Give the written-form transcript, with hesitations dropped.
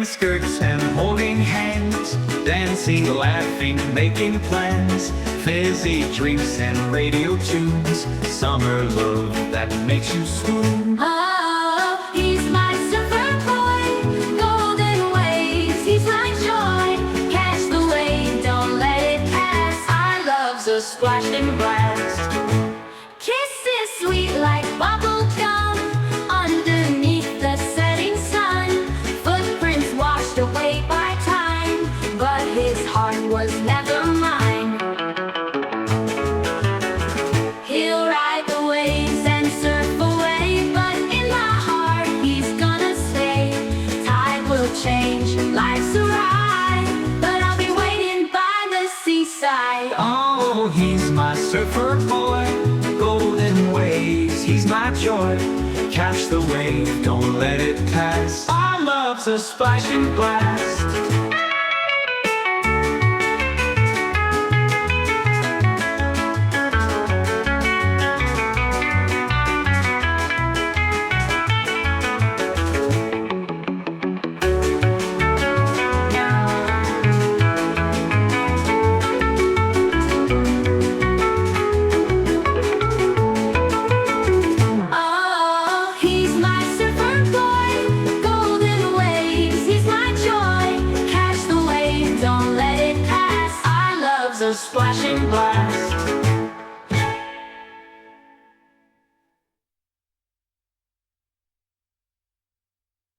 skirts and holding hands, dancing, laughing, making plans, fizzy drinks and radio tunes, summer love that makes you swoon. Oh, he's my surfer boy, golden waves, he's my joy. Catch the wave, don't let it pass. Our love's a splashing blast. Kisses sweet like bubble gum underneath the setting sun. Footprints washed away by time, but his heart was never mine. He'll ride the waves and surf away, but in my heart he's gonna stay. Tide will change, life's a ride, but I'll be waiting by the seaside. Oh, he's my surfer boy, golden waves, he's my joy. Catch the wave, don't let it pass. Our love's a splashing blast. Oh, he's my surfer boy, golden waves, he's my joy. Catch the wave, don't let it pass. Our love's a splashing blast.